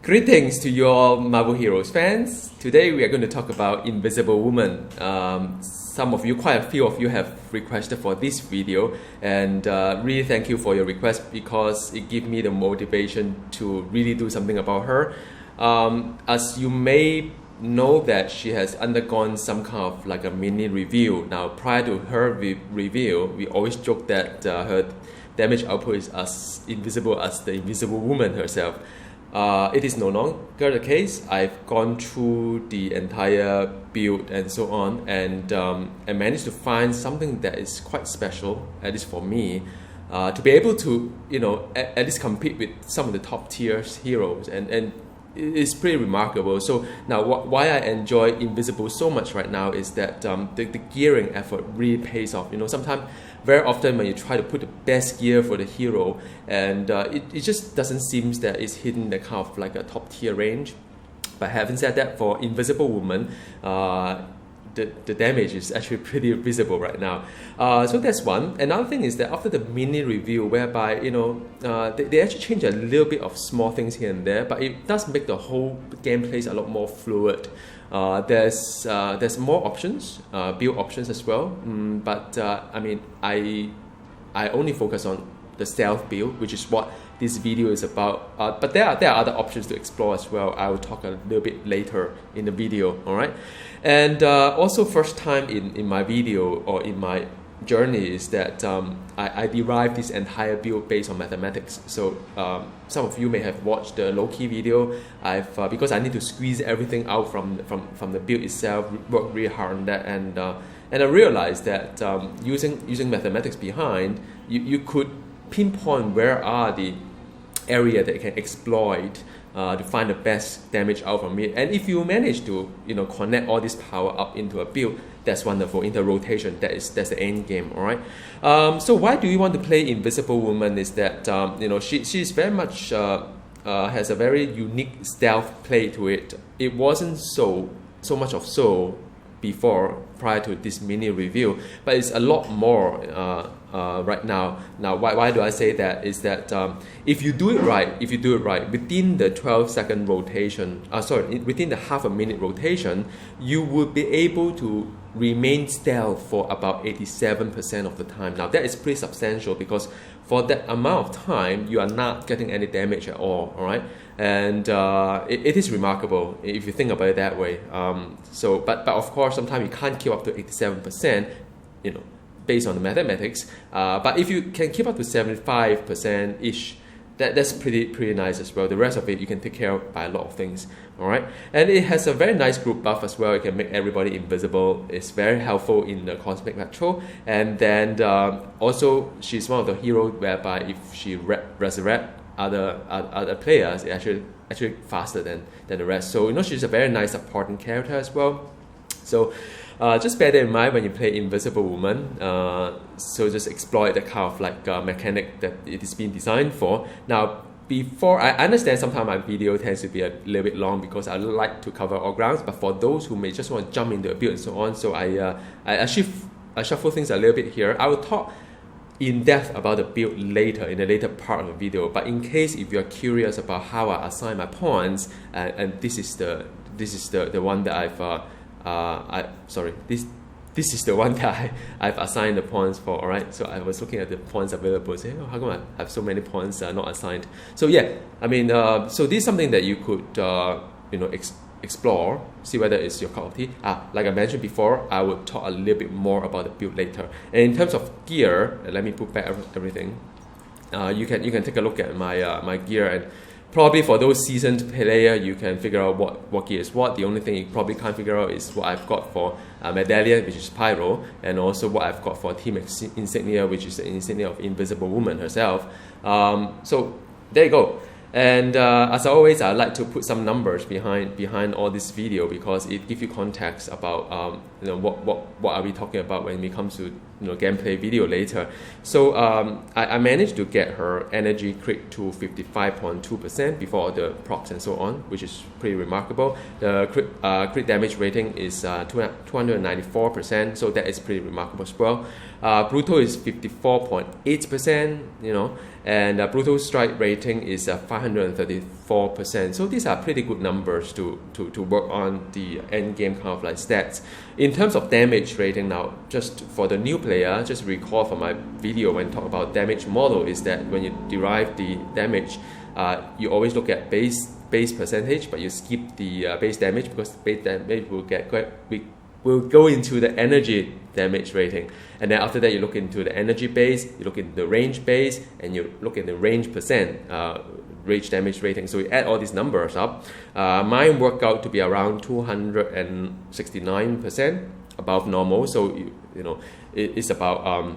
Greetings to you all Marvel Heroes fans. Today we are going to talk about Invisible Woman. Quite a few of you have requested for this video, and really thank you for your request because it gives me the motivation to really do something about her. As you may know that she has undergone some kind of like a mini review. Now prior to her review, we always joke that her damage output is as invisible as the Invisible Woman herself. It is no longer the case. I've gone through the entire build and so on, and I managed to find something that is quite special, at least for me, to be able to, at least compete with some of the top tier heroes, and it's pretty remarkable. So now why I enjoy Invisible so much right now is that the gearing effort really pays off. Sometimes, very often when you try to put the best gear for the hero, and it just doesn't seem that it's hitting the kind of like a top tier range. But having said that, for Invisible Woman, the damage is actually pretty visible right now. So that's one. Another thing is that after the mini review, whereby they actually change a little bit of small things here and there, but it does make the whole gameplay a lot more fluid. There's more options, build options as well. But I only focus on the stealth build, which is what this video is about. But there are other options to explore as well. I will talk a little bit later in the video. All right, and also first time in my video or in my journey is that I derived this entire build based on mathematics. So some of you may have watched the Loki video. Because I need to squeeze everything out from the build itself, work really hard on that, and I realized that using mathematics behind, you could pinpoint where are the area that you can exploit to find the best damage out from it. And if you manage to connect all this power up into a build, that's wonderful. Into rotation, that's the end game. All right. So why do you want to play Invisible Woman? Is that she's very much has a very unique stealth play to it. It wasn't so much of so before, prior to this mini review, but it's a lot more right now. Now, why do I say that? Is that if you do it right, within the 12-second rotation, within the half a minute rotation, you would be able to remain stealth for about 87% of the time. Now that is pretty substantial because for that amount of time, you are not getting any damage at all. All right, and it is remarkable if you think about it that way. But of course, sometimes you can't keep up to 87%. Based on the mathematics. But if you can keep up to 75% ish, that's pretty nice as well. The rest of it you can take care of by a lot of things. All right, and it has a very nice group buff as well. It can make everybody invisible. It's very helpful in the cosmic patrol. And then also she's one of the heroes whereby if she resurrect other players, it actually faster than the rest. So she's a very nice supporting character as well. So just bear that in mind when you play Invisible Woman. So just exploit the kind of like mechanic that it is being designed for. Now, before I understand sometimes my video tends to be a little bit long because I like to cover all grounds. But for those who may just want to jump into a build and so on, so I shuffle things a little bit here. I will talk in depth about the build later in the later part of the video. But in case if you're curious about how I assign my pawns, and this is the one that this is the one that I've assigned the pawns for. All right, so I was looking at the pawns available, saying, how come I have so many pawns not assigned? So yeah, so this is something that you could explore, see whether it's your cup of tea. Like I mentioned before, I will talk a little bit more about the build later. And in terms of gear, let me put back everything. You can take a look at my gear, and probably for those seasoned player, you can figure out what gear is what. The only thing you probably can't figure out is what I've got for Medallion, which is Pyro, and also what I've got for Team Insignia, which is the insignia of Invisible Woman herself. So there you go. And as always, I like to put some numbers behind all this video because it gives you context about what are we talking about when it comes to gameplay video later. So I managed to get her energy crit to 55.2% before the procs and so on, which is pretty remarkable. The crit damage rating is 294%, so that is pretty remarkable as well. Brutal is 54.8%, you know, and brutal strike rating is 534%. So these are pretty good numbers to work on the end game kind of like stats. In terms of damage rating now, just for the new player, just recall from my video when talk about damage model is that when you derive the damage, you always look at base percentage, but you skip the base damage because base damage will go into the energy damage rating, and then after that you look into the energy base, you look into the range base, and you look at the range percent range damage rating. So you add all these numbers up. Mine worked out to be around 269% above normal. So you know it's about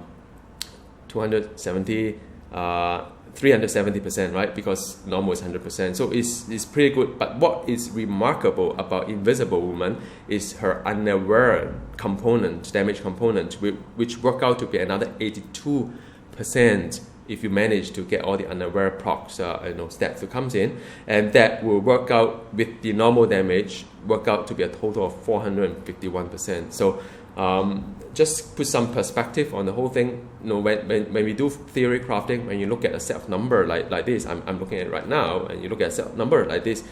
270. 370%, right? Because normal is 100%. So it's pretty good. But what is remarkable about Invisible Woman is her unaware component, damage component, which work out to be another 82% if you manage to get all the unaware procs, stats that comes in, and that will work out with the normal damage, work out to be a total of 451%. So just put some perspective on the whole thing. You know, when we do theory crafting, when you look at a set of number like this, I'm looking at it right now, and you look at a set of number like this,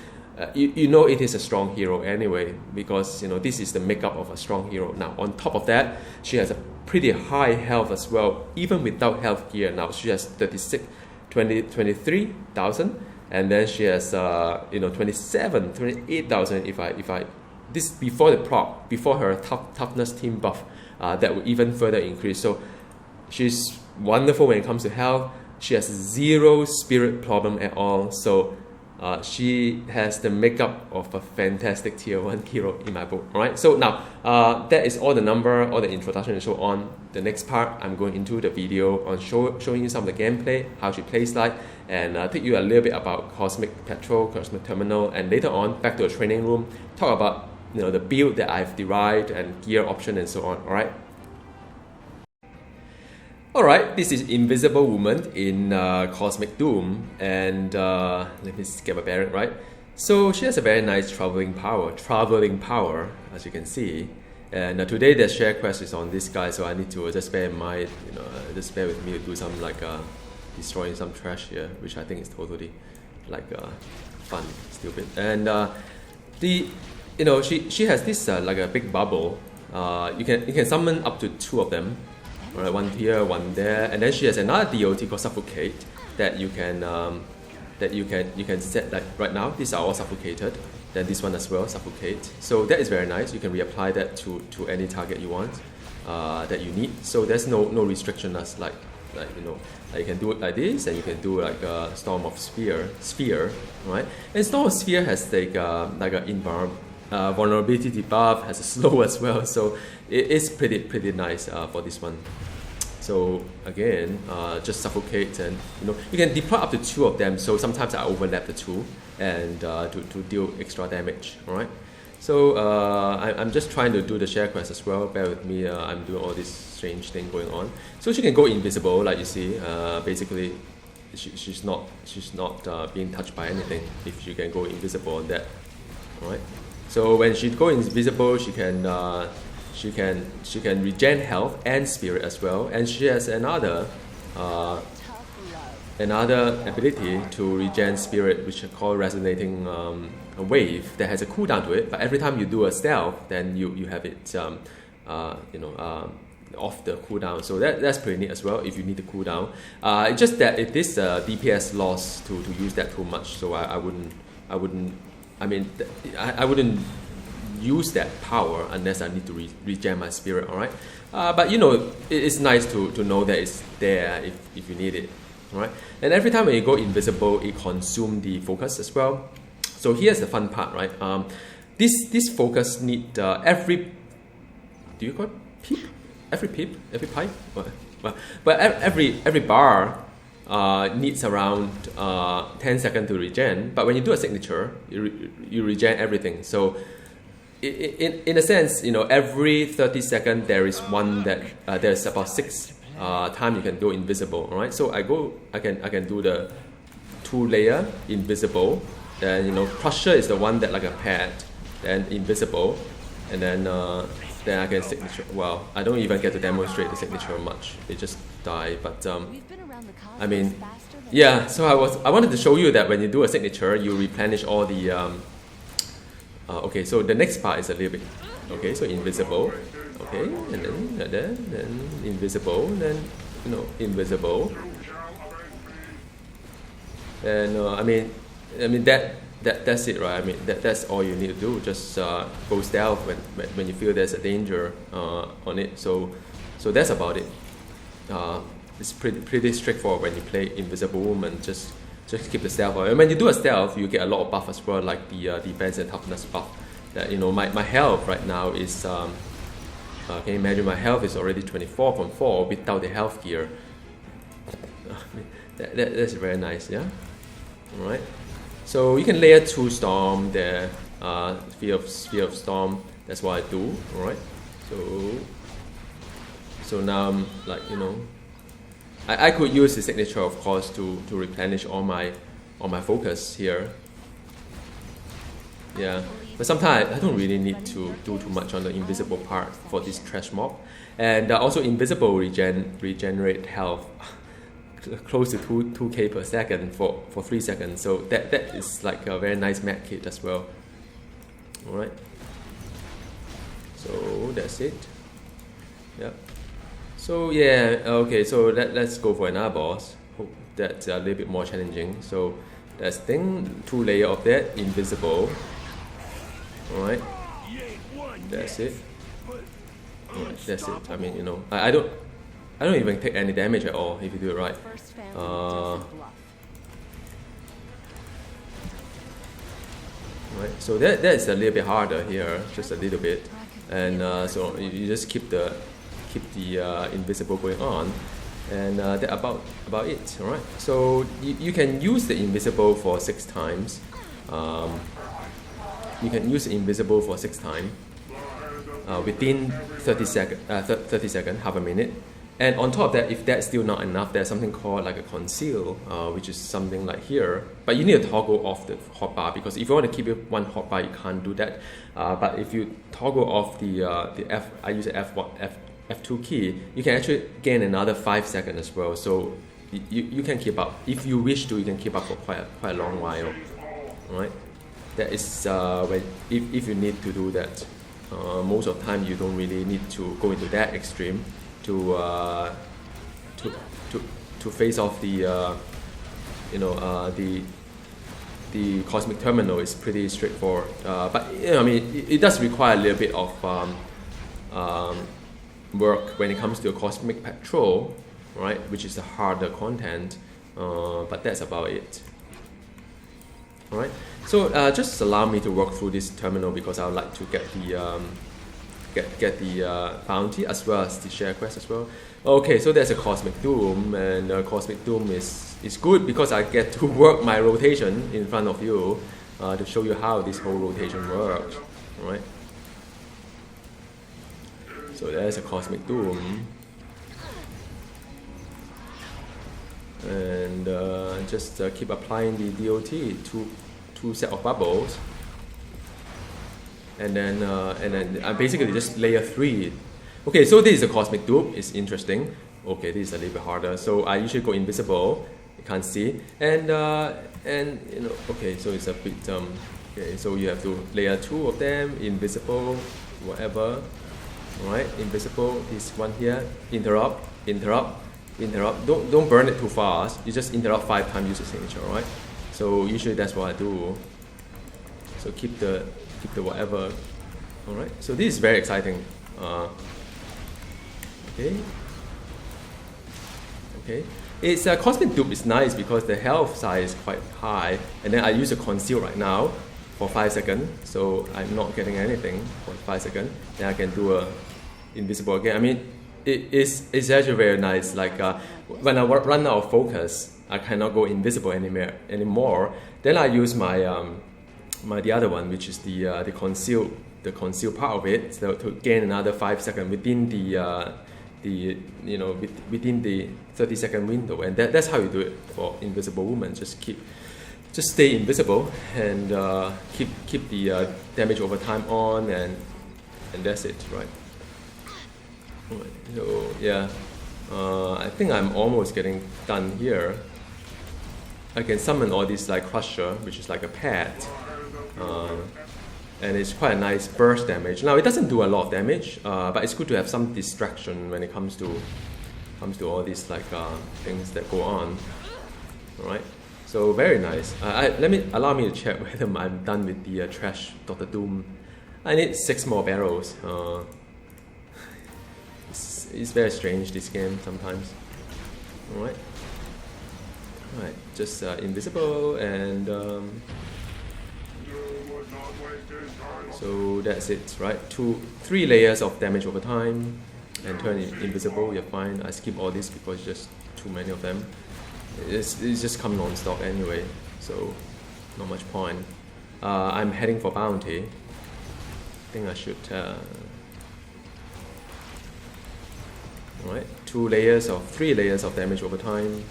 you know it is a strong hero anyway, because you know this is the makeup of a strong hero. Now on top of that, she has a pretty high health as well, even without health gear. Now she has 23,000, and then she has 28,000 if I this before the prop, before her toughness team buff, that will even further increase. So she's wonderful when it comes to health. She has zero spirit problem at all. So she has the makeup of a fantastic tier 1 hero in my book. Alright, so now that is all the number, all the introduction and so on. The next part, I'm going into the video on showing you some of the gameplay, how she plays like, and take you a little bit about Cosmic Patrol, Cosmic Terminal, and later on back to the training room, talk about the build that I've derived and gear option and so on. Alright, this is Invisible Woman in Cosmic Doom, and let me get my bearing right. So she has a very nice traveling power, as you can see. And today the share quest is on this guy, so I need to just bear in mind, just bear with me to do some destroying some trash here, which I think is totally fun, stupid. And she has this like a big bubble. You can summon up to 2 of them. Alright, one here, one there, and then she has another DOT called Suffocate that you can set. Like right now, these are all suffocated. Then this one as well, Suffocate. So that is very nice. You can reapply that to any target you want that you need. So there's no restriction as like you can do it like this, and you can do like a Storm of Sphere, right? And Storm of Sphere has like an vulnerability debuff, has a slow as well, so it is pretty nice for this one. So again, just Suffocate, and you can deploy up to 2 of them. So sometimes I overlap the 2 and to deal extra damage. All right. So I'm just trying to do the share quest as well. Bear with me. I'm doing all this strange thing going on. So she can go invisible, like you see. Basically, she's not being touched by anything if she can go invisible on that. All right. So when she goes invisible, she can regen health and spirit as well, and she has another ability to regen spirit, which is called Resonating Wave, that has a cooldown to it. But every time you do a stealth, then you have it off the cooldown. So that's pretty neat as well if you need the cooldown. It's just that it is DPS loss to use that too much. So I wouldn't use that power unless I need to regen my spirit. All right, but it's nice to know that it's there if you need it. All right, and every time when you go invisible, it consumes the focus as well. So here's the fun part, right? This focus need every. Do you call it peep? Every pipe? But every bar needs around 10 seconds to regen. But when you do a signature, you regen everything. So in a sense, every 30 seconds there is one that there's about 6 times you can go invisible. All right. So I can do the 2-layer invisible. Then Crusher is the one that like a pad. Then invisible, and then then I can signature. Well, I don't even get to demonstrate the signature much. It just die. But I mean, yeah. So I wanted to show you that when you do a signature, you replenish all the. Okay, so the next part is a little bit. Okay, so invisible. Okay, and then invisible, then invisible. And I mean that's it, right? I mean that's all you need to do. Just go stealth when you feel there's a danger on it. So that's about it. It's pretty straightforward when you play Invisible Woman. Just keep the stealth. And when you do a stealth, you get a lot of buff as well, like the defense and toughness buff. That my health right now is can you imagine my health is already 24.4 without the health gear. That's very nice, yeah. All right. So you can layer 2 storm there, sphere of storm. That's what I do. All right. So now I'm like I could use the signature, of course, to replenish all my focus here. Yeah. But sometimes I don't really need to do too much on the invisible part for this trash mob, and also invisible regenerate health close to 2k per second for 3 seconds. So that is like a very nice med kit as well. All right. So that's it. Yeah. So yeah. Okay. So let's go for another boss. Hope that's a little bit more challenging. So that's thing 2 layer of that invisible. Alright, that's it. Alright, that's it. I mean, I don't even take any damage at all if you do it right. Right, so that's a little bit harder here, just a little bit, and so you just keep the invisible going on, and that's about it. Alright, so you can use the invisible for 6 times. You can use invisible for 6 times within 30 seconds, half a minute. And on top of that, if that's still not enough, there's something called like a conceal, which is something like here. But you need to toggle off the hotbar, because if you want to keep it one hotbar, you can't do that. But if you toggle off the F, I use the F2 key, you can actually gain another 5 seconds as well. So you can keep up. If you wish to, you can keep up for quite a long while. All right. That is if you need to do that. Most of the time, you don't really need to go into that extreme to face off the the cosmic terminal. Is pretty straightforward. But I mean, it does require a little bit of work when it comes to a cosmic patrol, right? Which is the harder content. But that's about it. All right. So just allow me to walk through this terminal, because I would like to get the bounty as well as the share quest as well. Okay, so there's a Cosmic Doom, and Cosmic Doom is good because I get to work my rotation in front of you to show you how this whole rotation works. All right. So there's a Cosmic Doom, and just keep applying the DOT to 2 set of bubbles, and then I basically just layer 3. Okay, so this is a Cosmic Dupe. It's interesting. Okay, this is a little bit harder. So I usually go invisible. You can't see, and okay, so it's a bit okay. So you have to layer 2 of them, invisible, whatever. All right, invisible. This one here, interrupt. Don't burn it too fast. You just interrupt 5 times, use the signature. All right. So usually that's what I do. So keep the whatever. All right. So this is very exciting. Okay. It's Cosmic Dupe is nice because the health size is quite high, and then I use a conceal right now for 5 seconds. So I'm not getting anything for 5 seconds. Then I can do a invisible again. I mean, it's actually very nice. Like when I run out of focus, I cannot go invisible anymore. Then I use my the other one, which is the conceal part of it, so to gain another 5 seconds within within the 30-second window, and that's how you do it for Invisible Woman. Just stay invisible and keep the damage over time on, and that's it, right? So yeah, I think I'm almost getting done here. I can summon all these like crusher, which is like a pet, and it's quite a nice burst damage. Now it doesn't do a lot of damage, but it's good to have some distraction when it comes to all these like things that go on. All right, so very nice. Allow me to check whether I'm done with the trash Dr. Doom. I need 6 more barrels. It's very strange, this game sometimes. Alright. Alright, just invisible and so that's it, right? 3 layers of damage over time and turn invisible, you're fine. I skip all this because just too many of them. It's just come non-stop anyway, so not much point. I'm heading for bounty. I think I should Alright, 3 layers of damage over time,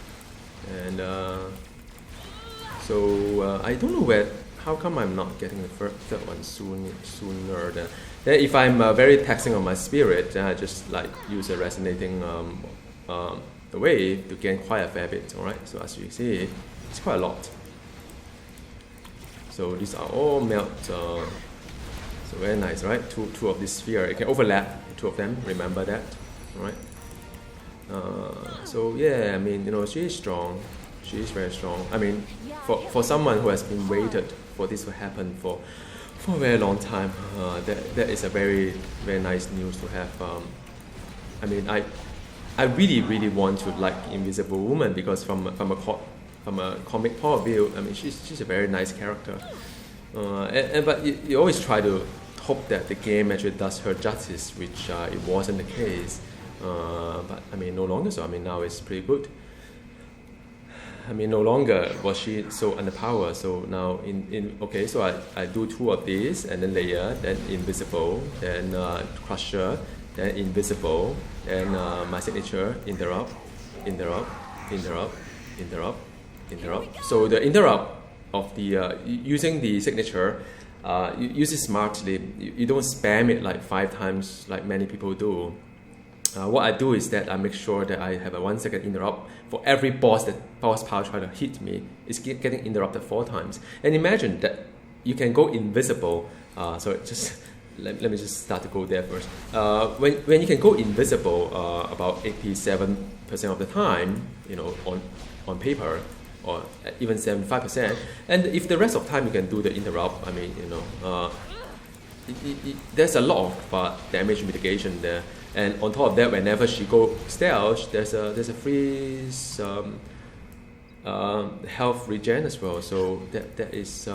and so I don't know how come I'm not getting the third one sooner than. Then if I'm very taxing on my spirit, then I just like use a resonating the wave to gain quite a fair bit. Alright, so as you see, it's quite a lot. So these are all melt. So very nice, right? Two of this sphere. It can overlap 2 of them. Remember that, alright? So yeah, I mean, she is strong. She is very strong. I mean, for someone who has been waited for this to happen for a very long time, that is a very, very nice news to have. I mean, I really want to like Invisible Woman because from a comic point of view, I mean, she's a very nice character. But you always try to hope that the game actually does her justice, which it wasn't the case. But I mean, no longer so. I mean, now it's pretty good. I mean, no longer was she so underpowered. So now okay, so I do 2 of these and then layer, then invisible, then crusher, then invisible, then my signature interrupt. So the interrupt of the using the signature, you use it smartly. You don't spam it like 5 times like many people do. What I do is that I make sure that I have a 1 second interrupt for every boss power try to hit me. It's getting interrupted 4 times. And imagine that you can go invisible. So just let me just start to go there first. When you can go invisible about 87% of the time, on paper, or even 75%, and if the rest of the time you can do the interrupt, I mean, there's a lot of damage mitigation there. And on top of that, whenever she go stealth, there's a free health regen as well. So that's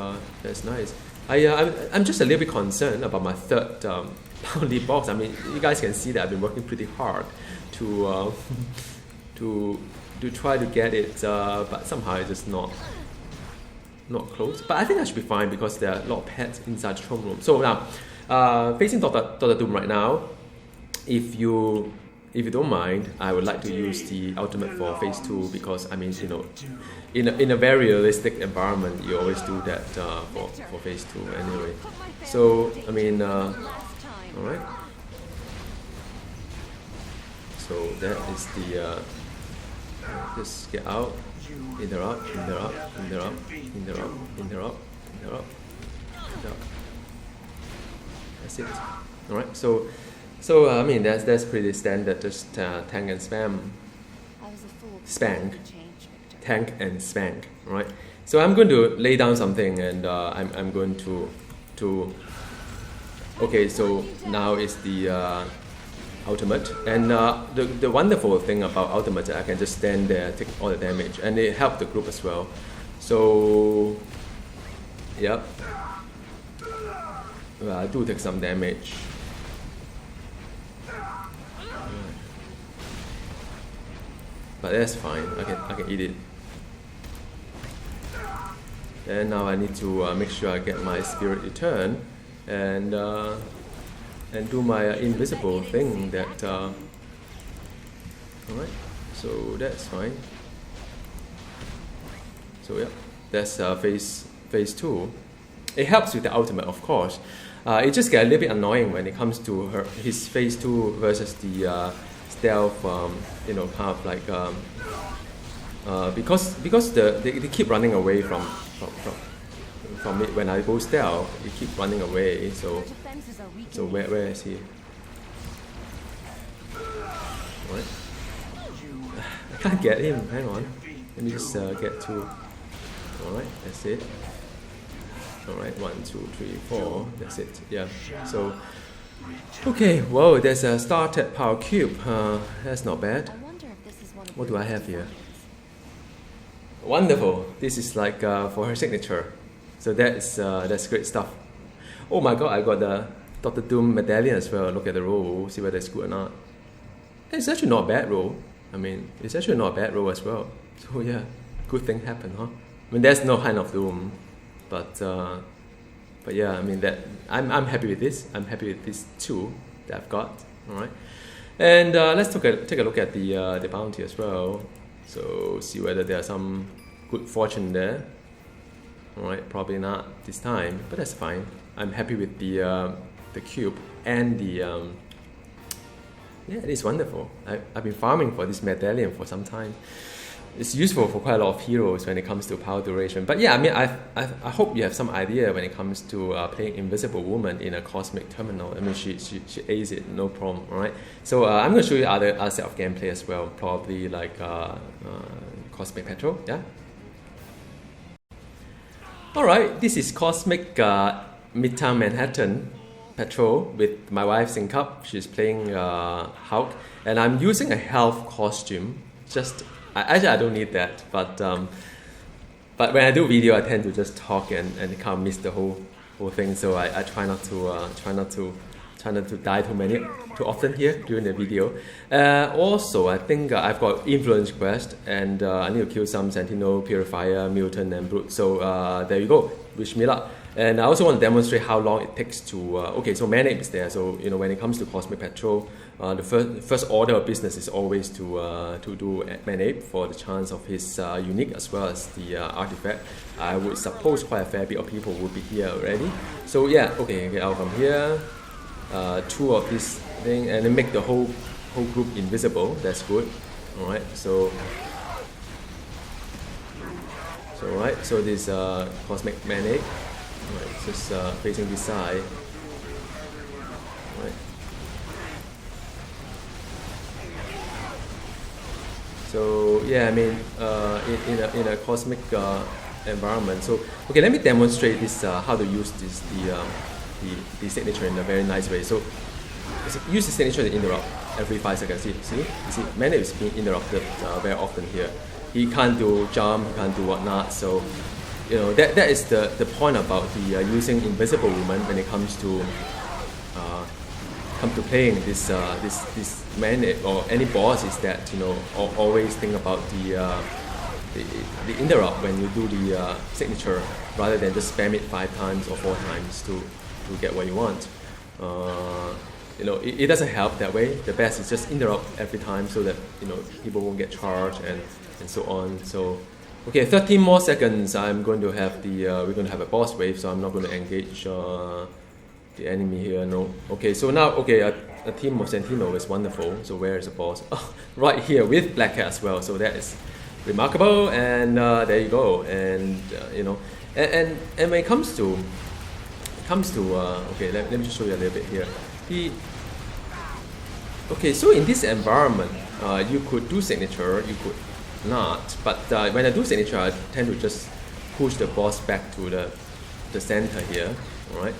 nice. I'm just a little bit concerned about my third bounty box. I mean, you guys can see that I've been working pretty hard to try to get it, but somehow it's just not close. But I think I should be fine because there are a lot of pets inside the throne room. So now, facing Dr. Doom right now. If you don't mind, I would like to use the ultimate for phase 2 because I mean, in a very realistic environment, you always do that for phase 2 anyway. So I mean, all right. So that is the just get out, interrupt. That's it. All right. So I mean that's pretty standard, just tank and spank, tank and spank, right? So I'm going to lay down something, and I'm going to okay. So now is the ultimate, and the wonderful thing about ultimate, I can just stand there, take all the damage, and it helped the group as well. So yep, well, I do take some damage. But that's fine. I can eat it. And now I need to make sure I get my spirit return and do my invisible thing. That all right. So that's fine. So yeah, that's phase 2. it helps with the ultimate, of course. It just gets a little bit annoying when it comes to his phase 2 versus the stealth, you know, kind of like because they keep running away from it. When I go stealth, they keep running away. So where is he? What? I can't get him. Hang on. Let me just get to. All right, that's it. All right, 1, 2, 3, 4. That's it. Yeah. So. Okay. Whoa, there's a started power cube. That's not bad. What do I have here? Wonderful. This is like for her signature. So that's great stuff. Oh my god, I got the Dr. Doom medallion as well. Look at the roll, see whether it's good or not. It's actually not a bad roll. I mean, it's actually not a bad roll as well. So yeah, good thing happened, huh? I mean, there's no Hand of Doom, but yeah, I mean that I'm happy with this. I'm happy with these two that I've got. All right, and let's take a look at the bounty as well. So see whether there's some good fortune there. All right, probably not this time, but that's fine. I'm happy with the cube and the yeah, it is wonderful. I've been farming for this medallion for some time. It's useful for quite a lot of heroes when it comes to power duration. But yeah, I mean, I hope you have some idea when it comes to playing Invisible Woman in a Cosmic Terminal. I mean, she aids it, no problem, all right? So I'm going to show you other set of gameplay as well, probably like Cosmic Petrol, yeah? All right, this is Cosmic Midtown Manhattan Patrol with my wife Sync Up. She's playing Hulk, and I'm using a health costume. Actually, I don't need that, but when I do video, I tend to just talk and kind of miss the whole thing. So I try not to die too often here during the video. Also, I think I've got influence quest, and I need to kill some Sentinel, Purifier, Mutant, and Brute. So there you go. Wish me luck. And I also want to demonstrate how long it takes to. Okay, so Manape is there. So you know, when it comes to Cosmic Patrol, the first order of business is always to do Manape for the chance of his unique as well as the artifact. I would suppose quite a fair bit of people would be here already. So yeah, okay, I'll come here. 2 of this thing, and then make the whole group invisible. That's good. All right. So right. So this Cosmic Manape. Right, just facing this side. Right. So yeah, I mean, in a cosmic environment. So okay, let me demonstrate this how to use this the signature in a very nice way. So use the signature to interrupt every 5 seconds. You see, Manape is being interrupted very often here. He can't do jump, he can't do whatnot. So you know that is the point about the using Invisible Woman when it comes to playing this Manape or any boss, is that you know always think about the interrupt when you do the signature, rather than just spam it 5 times or 4 times to get what you want. You know, it doesn't help that way. The best is just interrupt every time so that you know people won't get charged and so on. So okay, 13 more seconds. I'm going to have we're going to have a boss wave, so I'm not going to engage the enemy here. No. Okay, so now a team of Sentinel is wonderful. So where is the boss? Oh, right here with Black Cat as well. So that is remarkable. And there you go. And you know, and when it comes to okay, let me just show you a little bit here. Okay, so in this environment, you could do signature, you could not. But when I do signature, I tend to just push the boss back to the center here. All right.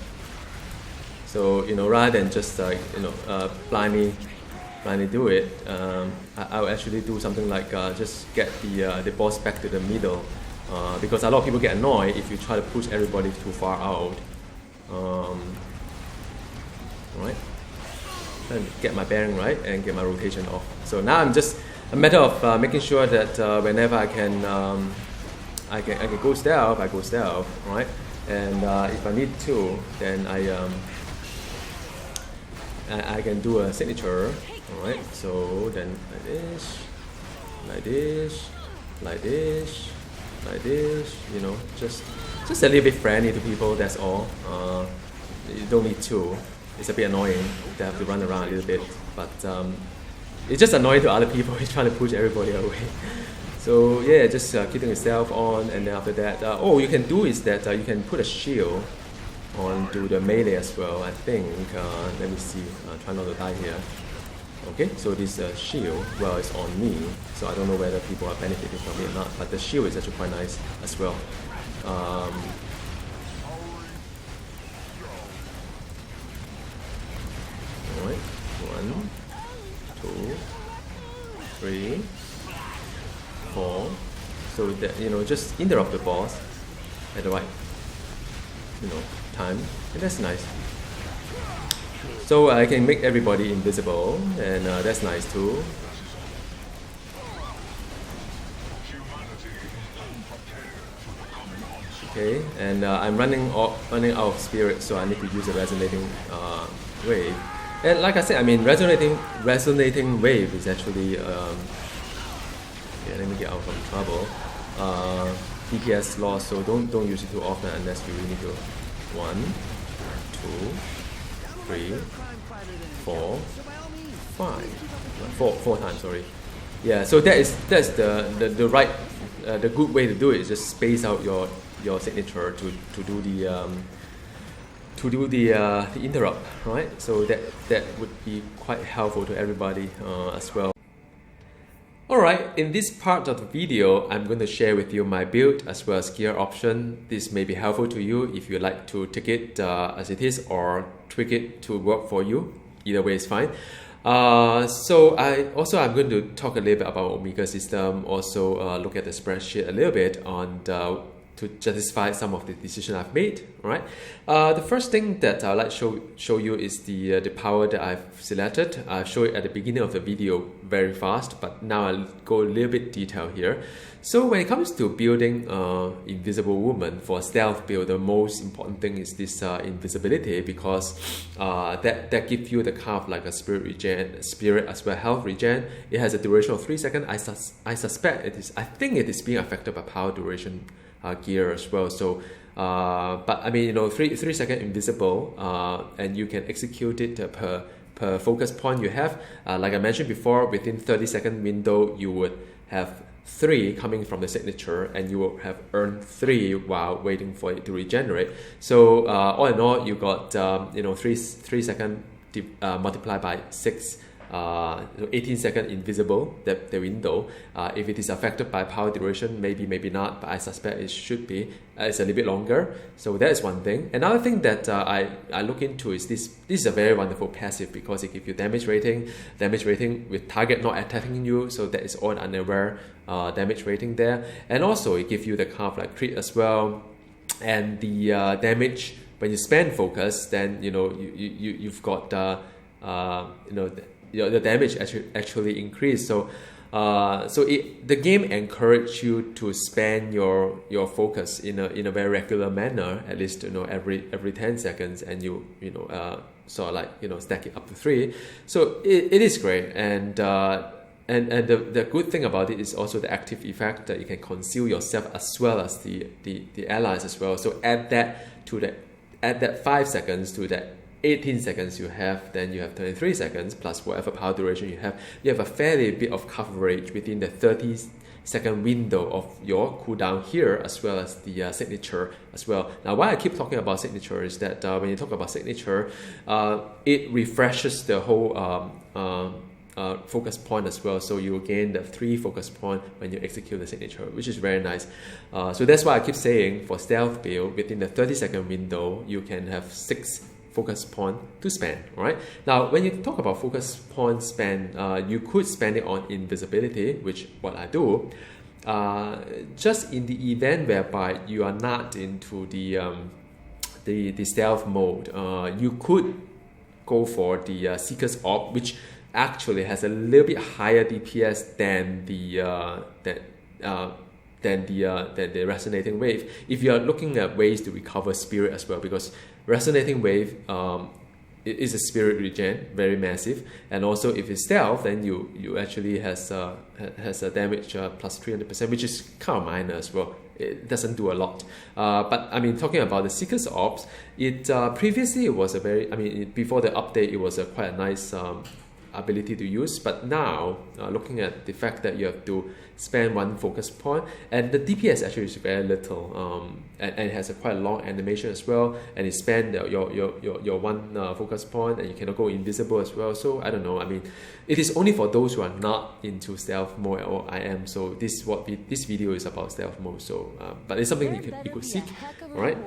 So you know, rather than just blindly do it, I'll actually do something like just get the boss back to the middle, because a lot of people get annoyed if you try to push everybody too far out. Right, and get my bearing right and get my rotation off. So now I'm just a matter of making sure that whenever I can go stealth, I go stealth, right? And if I need to, then I can do a signature, all right? So then like this, like this, like this, like this, you know, just just a little bit friendly to people, that's all. You don't need to. It's a bit annoying to have to run around a little bit, but it's just annoying to other people. He's trying to push everybody away. So yeah, just keeping yourself on, and then after that, all you can do is that you can put a shield onto the melee as well, I think. Let me see, try not to die here. Okay, so this shield, well, it's on me, so I don't know whether people are benefiting from it or not, but the shield is actually quite nice as well. Alright, 1, 2, 3, 4. So that, you know, just interrupt the boss at the right, you know, time, and that's nice. So I can make everybody invisible, and that's nice too. Okay, and I'm running out of spirit, so I need to use a resonating wave. And like I said, I mean, resonating wave is actually yeah, let me get out from trouble. DPS loss, so don't use it too often unless you really need to. 1, 2, 3, 4, 5. 4 times, sorry. Yeah, so that's the right the good way to do it is just space out your signature to do the interrupt, right? So that would be quite helpful to everybody as well. Alright, in this part of the video, I'm going to share with you my build as well as gear option. This may be helpful to you if you like to take it as it is or tweak it to work for you. Either way is fine. So I'm going to talk a little bit about Omega system, also look at the spreadsheet a little bit on to justify some of the decisions I've made. Right. The first thing that I'd like to show you is the power that I've selected. I'll show it at the beginning of the video very fast, but now I'll go a little bit detailed here. So when it comes to building Invisible Woman for stealth build, the most important thing is this invisibility, because that gives you the kind of like a spirit regen, spirit as well health regen. It has a duration of 3 seconds. I suspect it is. I think it is being affected by power duration gear as well. So but I mean, you know, 3 second invisible, and you can execute it per focus point you have. Like I mentioned before, within 30-second window you would have 3 coming from the signature, and you will have earned 3 while waiting for it to regenerate. So all in all, you got you know, 3 second multiplied by 6. 18-second invisible, the window. If it is affected by power duration, maybe not, but I suspect it should be. It's a little bit longer, so that is one thing. Another thing that I look into is this is a very wonderful passive, because it gives you damage rating with target not attacking you, so that is all unaware damage rating there. And also it gives you the kind of like crit as well, and the damage when you spend focus, then you know you've got you know, the damage actually increase. So the game encourages you to spend your focus in a very regular manner, at least, you know, every 10 seconds, and you know sort of like, you know, stack it up to 3. So it is great, and the good thing about it is also the active effect that you can conceal yourself as well as the allies as well. So add that 5 seconds to that 18 seconds you have, then you have 23 seconds plus whatever power duration you have. You have a fairly bit of coverage within the 30-second window of your cooldown here, as well as the signature as well. Now, why I keep talking about signature is that when you talk about signature, it refreshes the whole focus point as well. So you will gain the 3 focus point when you execute the signature, which is very nice. So that's why I keep saying for stealth build, within the 30-second window, you can have 6 focus point to spend. Right now, when you talk about focus point spend, you could spend it on invisibility, which what I do. Just in the event whereby you are not into the stealth mode, you could go for the Seeker's Orb, which actually has a little bit higher DPS than the resonating wave, if you are looking at ways to recover spirit as well, because resonating wave it is a spirit regen, very massive, and also if it's stealth, then you actually has a damage plus 300%, which is kind of minor as well. it doesn't do a lot. But I mean, talking about the Seeker's Orbs, it previously it was a very, I mean, before the update, it was a quite a nice ability to use, but now looking at the fact that you have to spend one focus point, and the DPS actually is very little, and it has a quite long animation as well, and it spend your one focus point, and you cannot go invisible as well. So I don't know, I mean, it is only for those who are not into stealth mode, or I am, so this this video is about stealth mode. So but it's something you could seek. All right,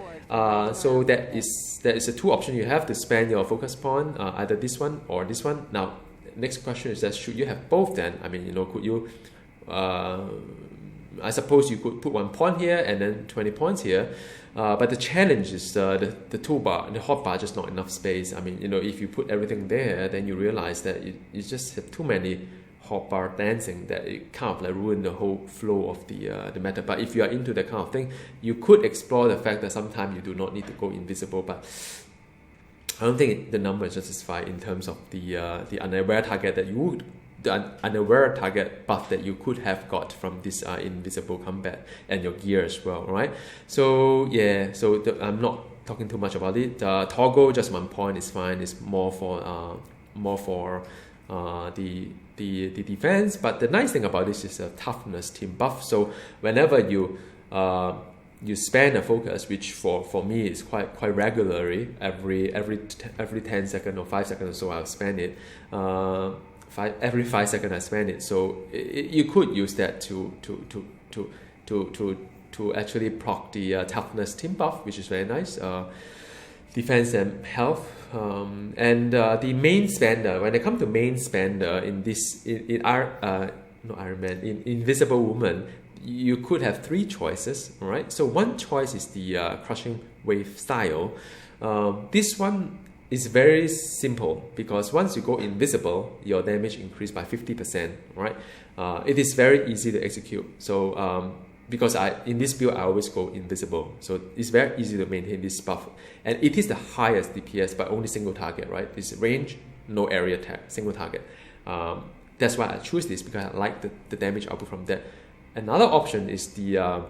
so that is a two option. You have to spend your focus point, either this one or this one. Now next question is that should you have both then? I mean, you know, could you I suppose you could put 1 point here and then 20 points here, but the challenge is the toolbar, the hotbar, just not enough space. I mean, you know, if you put everything there, then you realize that you just have too many hotbar dancing, that it kind of like ruin the whole flow of the meta. But if you are into that kind of thing, you could explore the fact that sometimes you do not need to go invisible, but I don't think the number is justified in terms of the unaware target that you would, the unaware target buff that you could have got from this invisible combat, and your gear as well, right? So yeah, so I'm not talking too much about it. Toggle just 1 point is fine. It's more for the defense. But the nice thing about this is a toughness team buff. So whenever you spend a focus, which for me is quite regularly, every 10 seconds or 5 seconds or so I'll spend it. Every 5 seconds I spend it. So you could use that to actually proc the toughness team buff, which is very nice. Defense and health, and the main spender. When it comes to main spender in Invisible Woman, you could have 3 choices, all right? So one choice is the crushing wave style. This one is very simple because once you go invisible, your damage increased by 50%, right? It is very easy to execute. So because in this build I always go invisible, so it's very easy to maintain this buff, and it is the highest DPS but only single target, right? It's range, no area tag, single target. That's why I choose this, because I like the damage output from that. Another option is the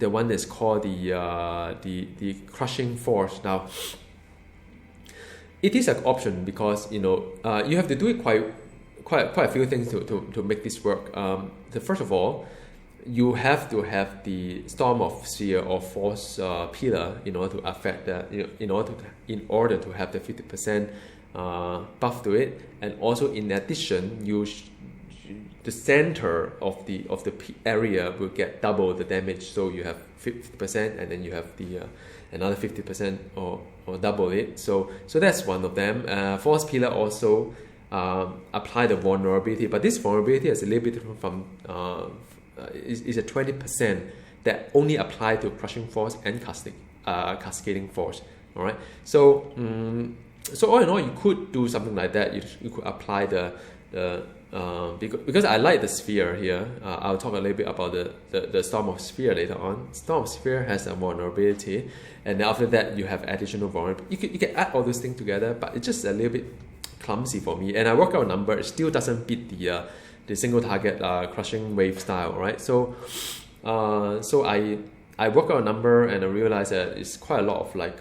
one that's called the crushing force. Now it is an option because, you know, you have to do it quite a few things to make this work. First of all, you have to have the storm of sphere or force pillar in order to affect that, in order to have the 50% buff to it, and also in addition, the center of the area will get double the damage. So you have 50%, and then you have the another 50% or double it. So that's one of them. Force pillar also apply the vulnerability, but this vulnerability is a little bit different from is a 20% that only apply to crushing force and cascading force. All right. So so all in all, you could do something like that. You could apply because I like the sphere here. I'll talk a little bit about the Storm of Sphere later on. Storm of Sphere has a vulnerability, and after that you have additional vulnerability. You can add all those things together, but it's just a little bit clumsy for me. And I work out a number, it still doesn't beat the single target crushing wave style, right? So so I work out a number, and I realize that it's quite a lot of like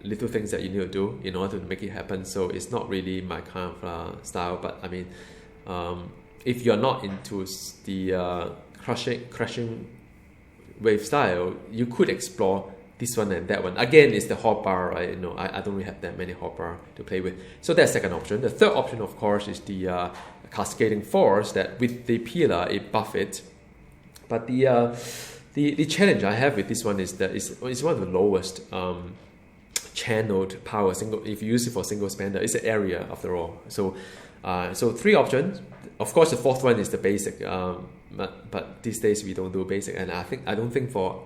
little things that you need to do in order to make it happen. So it's not really my kind of style. But I mean, if you're not into the crushing wave style, you could explore this one and that one. Again, it's the hotbar, right? You know, I don't really have that many hotbar to play with. So that's second option. The third option, of course, is the cascading force, that with the pillar it buff it. But the challenge I have with this one is that it's one of the lowest channeled power if you use it for single spender. It's an area after all. So so 3 options. Of course, the fourth one is the basic, but these days we don't do basic, and I don't think for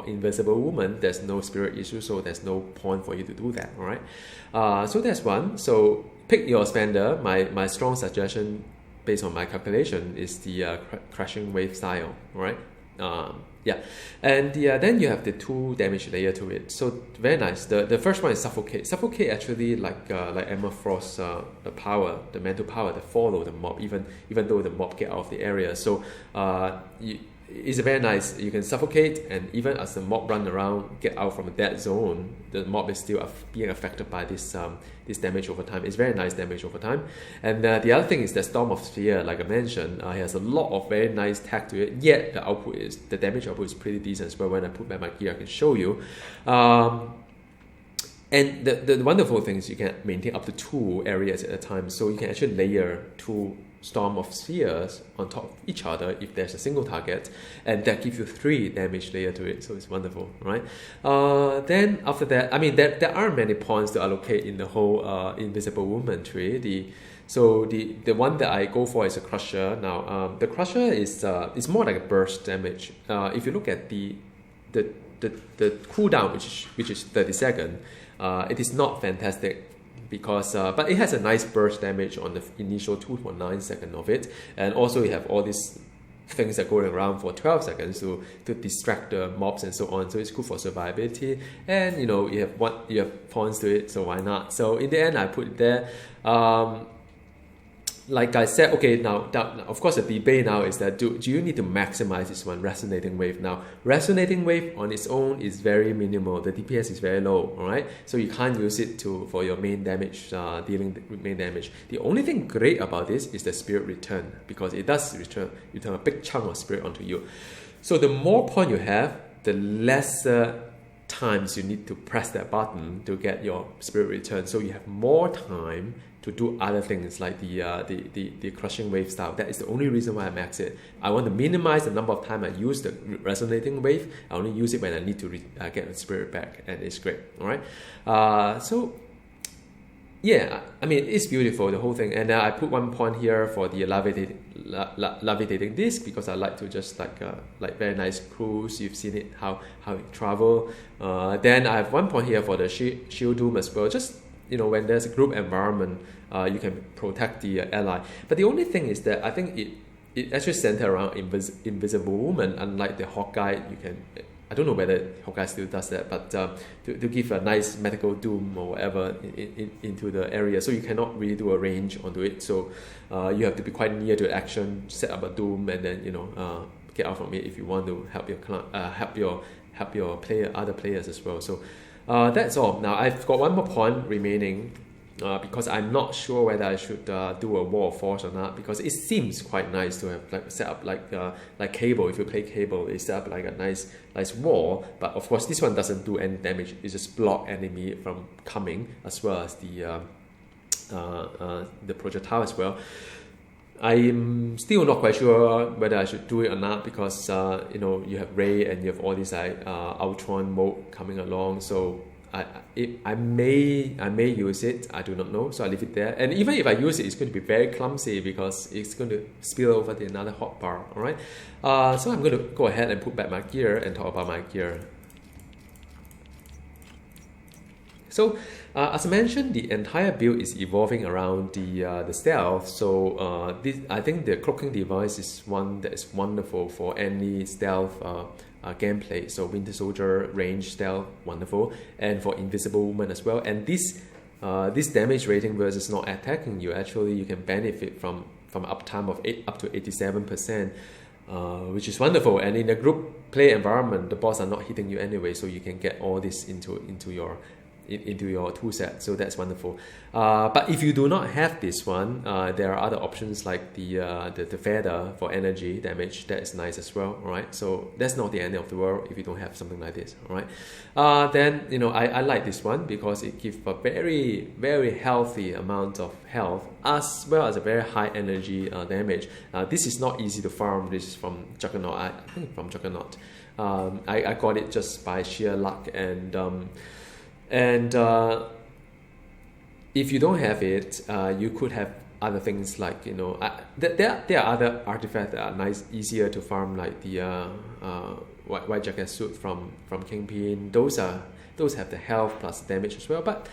Invisible Woman there's no spirit issue, so there's no point for you to do that. All right. So that's one. So pick your spender. My strong suggestion based on my calculation is the crushing wave style. All right. Yeah, and then you have the 2 damage layer to it. So very nice. The first one is suffocate. Suffocate actually like Emma Frost's the power, the mental power that follow the mob, even though the mob get out of the area. So it's very nice. You can suffocate, and even as the mob run around, get out from that zone, the mob is still being affected by this this damage over time. It's very nice damage over time. And the other thing is the Storm of Sphere, like I mentioned, it has a lot of very nice tech to it. Yet the damage output is pretty decent as well. When I put back my gear, I can show you. And the wonderful thing is you can maintain up to 2 areas at a time, so you can actually layer 2 Storm of Spheres on top of each other if there's a single target, and that gives you 3 damage layer to it, so it's wonderful, right? Then after that, I mean, there are many points to allocate in the whole Invisible Woman tree. The one that I go for is a Crusher. Now, the Crusher is more like a burst damage. If you look at the cooldown, which is 30 seconds, it is not fantastic, because but it has a nice burst damage on the initial 2.9 seconds of it, and also you have all these things that are going around for 12 seconds to distract the mobs and so on. So it's good for survivability, and you have points to it, so why not? So in the end, I put it there. Like I said, okay, now of course the debate now is that do you need to maximize this one, Resonating Wave? Now, Resonating Wave on its own is very minimal. The DPS is very low, all right? So you can't use it for your main damage, dealing with main damage. The only thing great about this is the Spirit Return, because it does return a big chunk of spirit onto you. So the more point you have, the lesser times you need to press that button to get your Spirit Return. So you have more time to do other things like the Crushing Wave style. That is the only reason why I max it. I want to minimize the number of time I use the Resonating Wave. I only use it when I need to get the spirit back, and it's great. All right. So yeah, I mean, it's beautiful, the whole thing. And I put 1 point here for the levitating disc, because I like to just like very nice cruise. You've seen it, how it travel. Then I have 1 point here for the shield doom as well. Just when there's a group environment, you can protect the ally. But the only thing is that I think it actually centers around Invisible Woman. Unlike the Hawkeye, you can, I don't know whether Hawkeye still does that, but to give a nice medical doom or whatever into the area, so you cannot really do a range onto it. So you have to be quite near to action, set up a doom, and then get out from it if you want to help your other players as well. So that's all. Now I've got 1 more point remaining, because I'm not sure whether I should do a Wall of Force or not, because it seems quite nice to have set up like Cable. If you play Cable, it's set up like a nice wall, but of course this one doesn't do any damage. It just block enemy from coming, as well as the projectile as well. I'm still not quite sure whether I should do it or not, because you have Ray and you have all these Ultron mode coming along. So I may use it. I do not know. So I leave it there. And even if I use it, it's going to be very clumsy, because it's going to spill over to another hotbar. All right. So I'm going to go ahead and put back my gear and talk about my gear. So, as I mentioned, the entire build is evolving around the stealth. So, I think the cloaking device is one that is wonderful for any stealth gameplay. So, Winter Soldier, range stealth, wonderful, and for Invisible Woman as well. And this damage rating versus not attacking you, actually you can benefit from uptime of up to 87%. Which is wonderful, and in a group play environment, the boss are not hitting you anyway, so you can get all this into your tool set. So that's wonderful. But if you do not have this one, there are other options like the feather for energy damage. That is nice as well. All right, so that's not the end of the world if you don't have something like this. All right, then I like this one because it gives a very, very healthy amount of health, as well as a very high energy damage. This is not easy to farm. This is from Juggernaut. I think from Juggernaut. I got it just by sheer luck, and if you don't have it, you could have other things like there are other artifacts that are nice, easier to farm, like the white jacket suit from Kingpin. Those have the health plus damage as well, but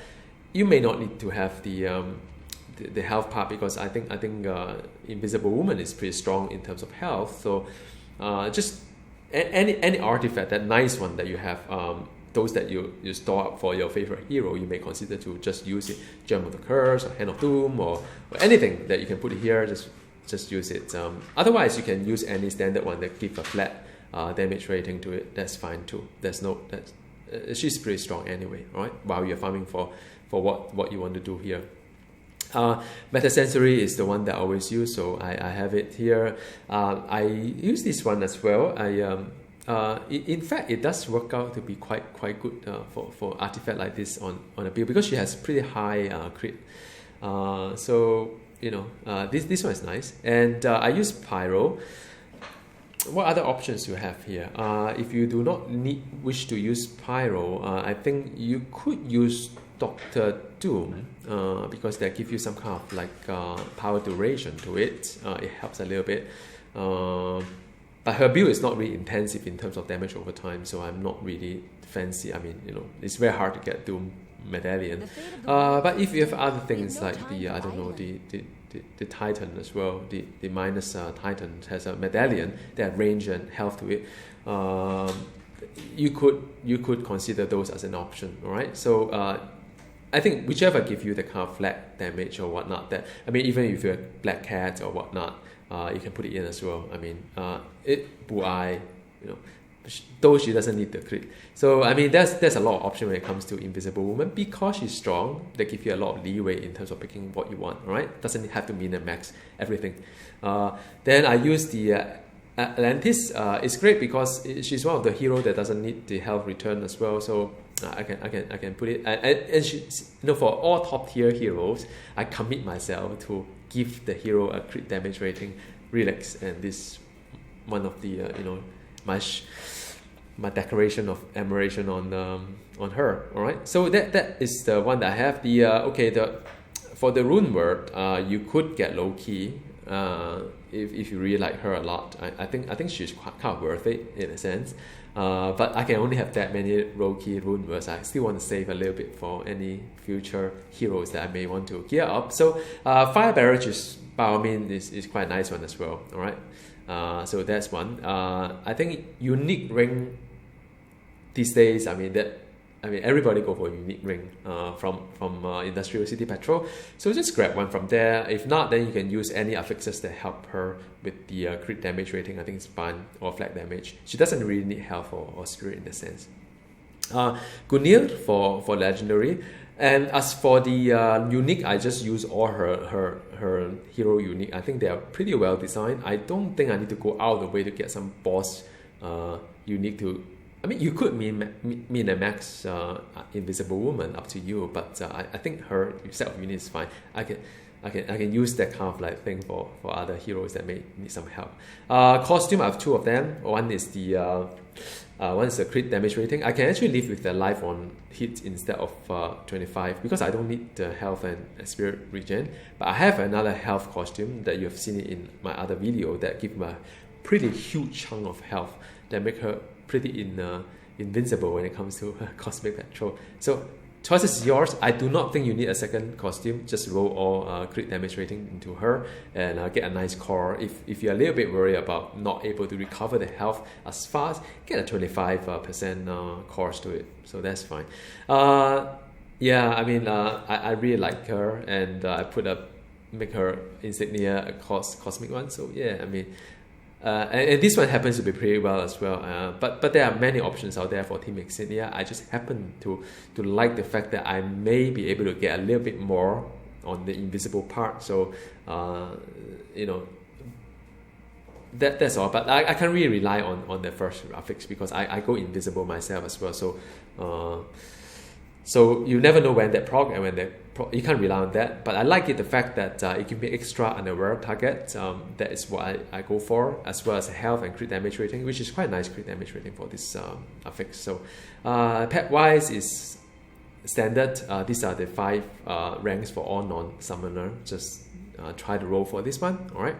you may not need to have the health part, because I think Invisible Woman is pretty strong in terms of health. So just any artifact, that nice one that you have, those that you store up for your favorite hero, you may consider to just use it. Gem of the Curse, or Hand of Doom, or anything that you can put here, just use it. Otherwise, you can use any standard one that gives a flat damage rating to it, that's fine too. She's pretty strong anyway, right? While you're farming for what you want to do here. Metasensory is the one that I always use, so I have it here. I use this one as well. In fact, it does work out to be quite good for artifact like this on a build, because she has pretty high crit. So this one is nice, and I use Pyro. What other options you have here? If you do not wish to use Pyro, I think you could use Dr. Doom, because they give you some kind of like power duration to it. It helps a little bit. But her build is not really intensive in terms of damage over time, so I'm not really fancy. I mean, it's very hard to get Doom medallion. But if you have other things like the Titan as well, the minus Titan has a medallion that has range and health to it. You could consider those as an option, all right? So I think whichever give you the kind of flat damage or whatnot, even if you're Black Cat or whatnot, you can put it in as well. Buai, though she doesn't need the crit. So there's a lot of option when it comes to Invisible Woman, because she's strong. They give you a lot of leeway in terms of picking what you want. All right, doesn't have to min and max everything. Then I use the Atlantis. It's great because she's one of the heroes that doesn't need the health return as well. So I can put it. And she, for all top tier heroes, I commit myself to give the hero a crit damage rating. Relax, and this one of the my declaration of admiration on her. All right, so that is the one that I have. For the rune word, you could get Loki if you really like her a lot. I think she's kind of worth it in a sense. But I can only have that many Loki rune words. I still want to save a little bit for any future heroes that I may want to gear up. So Fire Barrage is by all means is quite a nice one as well. All right. So that's one. I think unique ring these days. Everybody go for a unique ring from Industrial City Patrol. So just grab one from there. If not, then you can use any affixes that help her with the crit damage rating. I think it's fun, or flat damage. She doesn't really need health or spirit in a sense. Gungnir for legendary. And as for the unique, I just use all her hero unique. I think they are pretty well designed. I don't think I need to go out of the way to get some boss unique to. You could mean a max Invisible Woman, up to you. But I think her set of units is fine. I can use that kind of like thing for other heroes that may need some help. Costume, I have two of them. One is the crit damage rating. I can actually live with the life on hit instead of 25 because I don't need the health and spirit regen. But I have another health costume that you have seen it in my other video that give me a pretty huge chunk of health that make her pretty invincible when it comes to Cosmic Patrol. So choice is yours. I do not think you need a second costume. Just roll all crit damage rating into her and get a nice core. If you're a little bit worried about not able to recover the health as fast, get a 25% cores to it. So that's fine. I really like her, and I make her insignia a cosmic one. So yeah, and this one happens to be pretty well as well. But there are many options out there for Team Insignia. I just happen to like the fact that I may be able to get a little bit more on the invisible part. So, that's all. But I can't really rely on the first graphics because I go invisible myself as well. So you never know when that proc and when you can't rely on that. But I like the fact that it can be extra unaware target. That is what I go for, as well as health and crit damage rating, which is quite a nice crit damage rating for this affix. So pet wise is standard. These are the 5 ranks for all non-summoner. Just try to roll for this one. All right.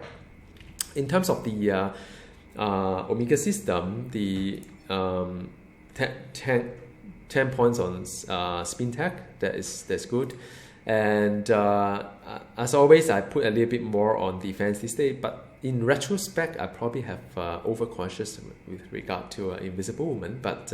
In terms of the Omega system, the 10 points on spin tech, that's good. And as always, I put a little bit more on defense this day, but in retrospect, I probably have overcautious with regard to Invisible Woman. But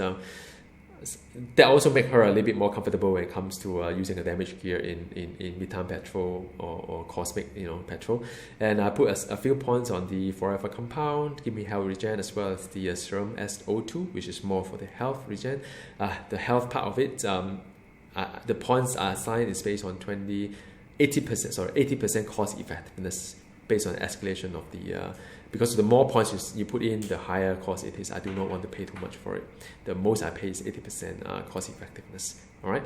that also make her a little bit more comfortable when it comes to using a damage gear in midterm patrol or cosmic patrol. And I put a few points on the forever compound, give me health regen, as well as the serum SO2, which is more for the health regen. The health part of it, the points are assigned is based on 80% cost effectiveness based on escalation of the because the more points you put in, the higher cost it is. I do not want to pay too much for it. The most I pay is 80% cost effectiveness. All right.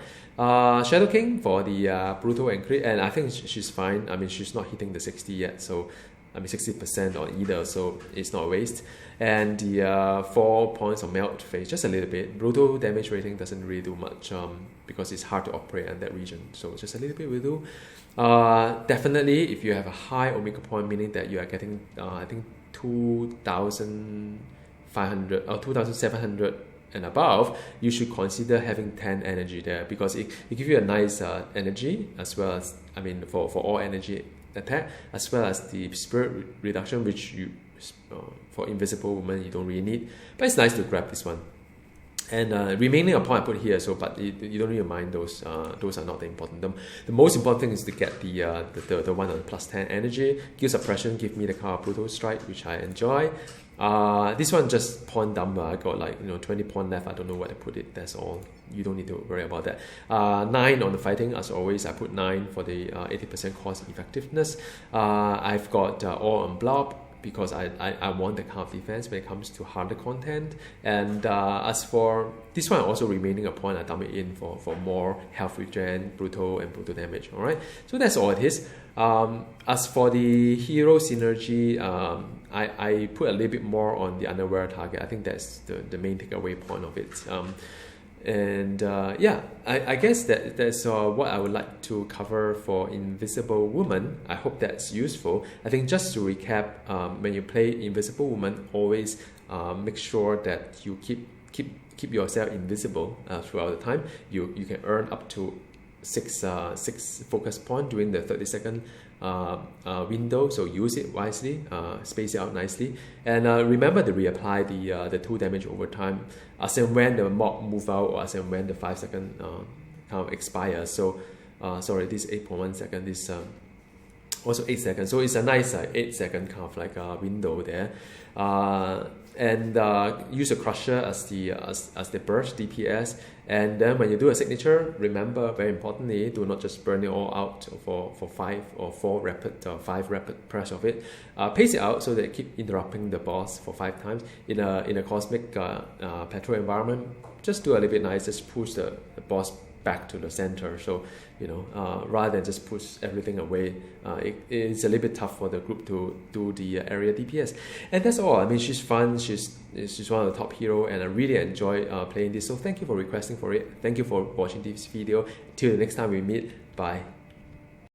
Shadow King for the brutal and crit, and I think she's fine. I mean, she's not hitting the 60 yet, so I mean 60% or either, so it's not a waste. And the 4 points of melt phase, just a little bit. Brutal damage rating doesn't really do much because it's hard to operate in that region, so just a little bit will do. Definitely, if you have a high omega point, meaning that you are getting I think 2,500 or 2,700 and above, you should consider having 10 energy there, because it gives you a nice energy, as well as, I mean, for all energy attack, as well as the spirit reduction, which you for invisible woman you don't really need, but it's nice to grab this one. And remaining a point I put here, so but you don't really mind those. Those are not the important. The most important thing is to get the one on plus 10 energy. Give suppression, give me the card brutal strike, which I enjoy. This one just point number. I got like 20 point left. I don't know where to put it. That's all. You don't need to worry about that. 9 on the fighting, as always. I put 9 for the 80% cost effectiveness. I've got all on blob, because I want the kind of defense when it comes to harder content. And as for this one, also remaining a point, I dump it in for more health regen, brutal, and brutal damage. All right, so that's all it is. As for the hero synergy, I put a little bit more on the underwear target. I think that's the main takeaway point of it. Yeah, I guess that's what I would like to cover for Invisible Woman. I hope that's useful. I think just to recap, when you play Invisible Woman, always make sure that you keep yourself invisible throughout the time. You can earn up to 6 focus point during the 30-second window, so use it wisely, space it out nicely, and remember to reapply the 2 damage over time as and when the mob move out, or as and when the 5-second kind of expires. So sorry, this 8.1 second, this also 8 seconds, so it's a nice 8-second kind of like window there. And use a crusher as the burst DPS. And then when you do a signature, remember, very importantly, do not just burn it all out for 5 or 4 rapid 5 rapid press of it. Pace it out so that you keep interrupting the boss for 5 times in a cosmic patrol environment. Just do a little bit nice, just push the boss back to the center, so rather than just push everything away. It's a little bit tough for the group to do the area DPS, and that's all. I mean, she's fun, she's one of the top hero, and I really enjoy playing this, so thank you for requesting for it. Thank you for watching this video. Till the next time we meet, bye.